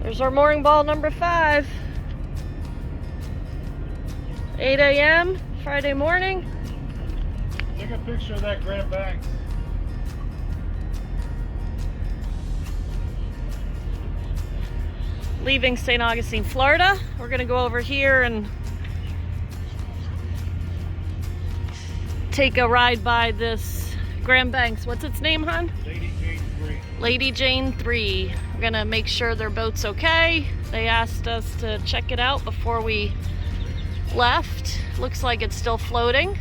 There's our mooring ball number 5. 8 a.m. Friday morning. Take a picture of that Grand Banks. Leaving St. Augustine, Florida. We're gonna go over here and take a ride by this Grand Banks. What's its name, hon? Lady Jane 3. Lady Jane 3. We're gonna make sure their boat's okay. They asked us to check it out before we left. Looks like it's still floating.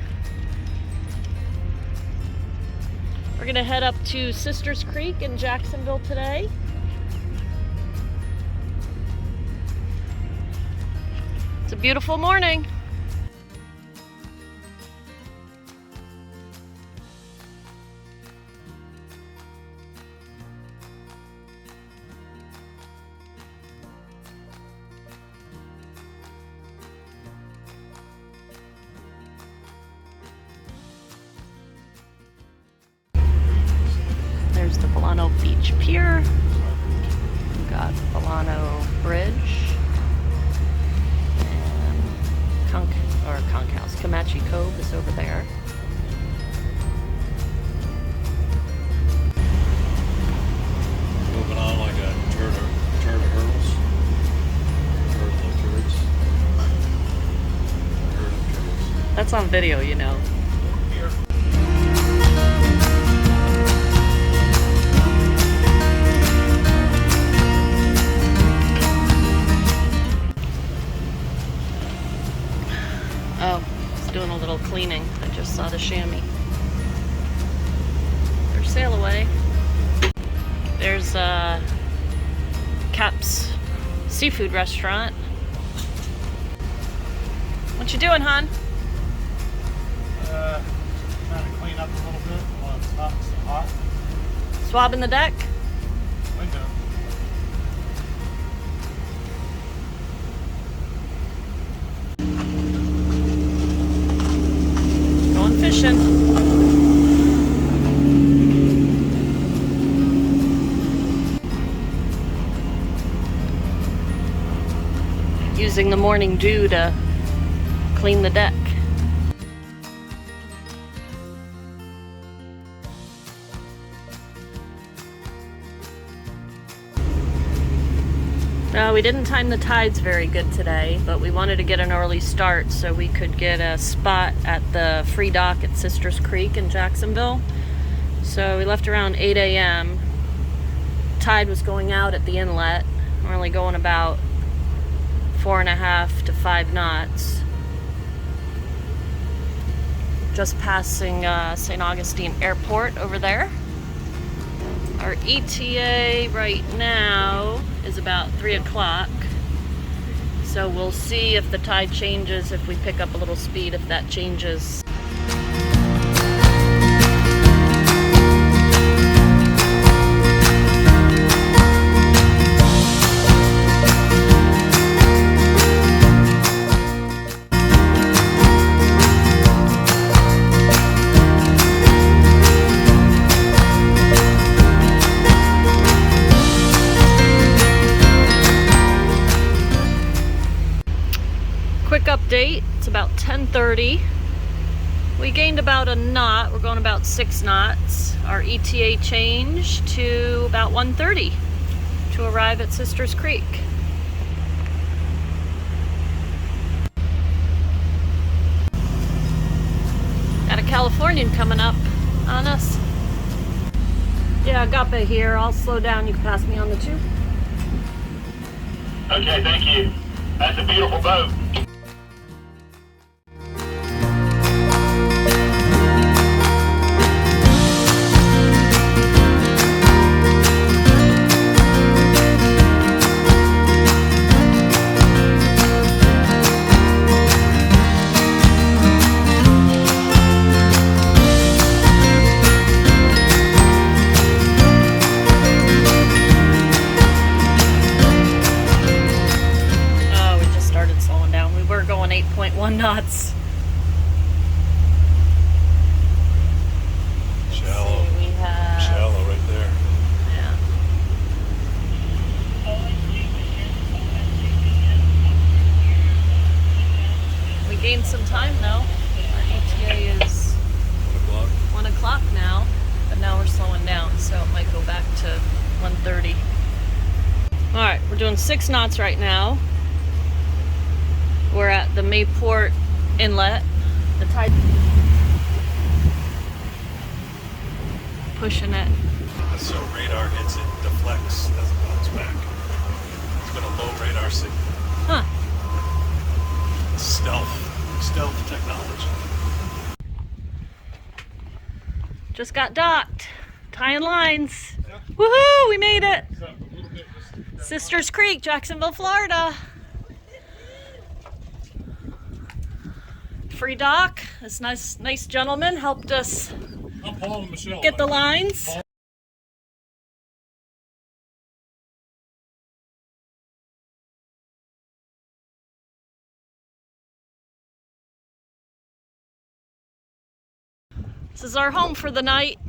We're gonna head up to Sisters Creek in Jacksonville today. It's a beautiful morning. There's the Volano Beach Pier. We've got Volano Bridge. Conch House. Comanche Cove is over there. Moving on like a turd of hurdles. Herd of turds. Herd of turds. That's on video, you know. Here. Oh, it's doing a little cleaning. I just saw the chamois. There's Sail Away. There's Cap's Seafood Restaurant. What you doing, hon? Trying to clean up a little bit while it's not so hot. Swabbing the deck? Window. Going fishing. Using the morning dew to clean the deck. We didn't time the tides very good today, but we wanted to get an early start so we could get a spot at the free dock at Sisters Creek in Jacksonville. So we left around 8 a.m. Tide was going out at the inlet. We're only going about 4.5 to 5 knots. Just passing St. Augustine Airport over there. Our ETA right now is about 3 o'clock. So we'll see if the tide changes, if we pick up a little speed, if that changes. Quick update, it's about 10:30. We gained about a knot. We're going about 6 knots. Our ETA changed to about 1:30 to arrive at Sisters Creek. Got a Californian coming up on us. Yeah, Agape here. I'll slow down. You can pass me on the tube. Okay, thank you. That's a beautiful boat. Going 8.1 knots. Shallow. We have Shallow right there. yeah. some time though. Our ETA is 1 o'clock. 1 o'clock now, but now we're slowing down, so it might go back to 1:30. All right, we're doing 6 knots right now. We're at the Mayport Inlet. The tide pushing it. So radar hits it, deflects, doesn't bounce back. It's been a low radar signal. Huh. Stealth technology. Just got docked. Tying lines. Woohoo! We made it. Sisters Creek, Jacksonville, Florida. Free dock. This nice gentleman helped us I'm Paul and Michelle. get the lines. This is our home for the night.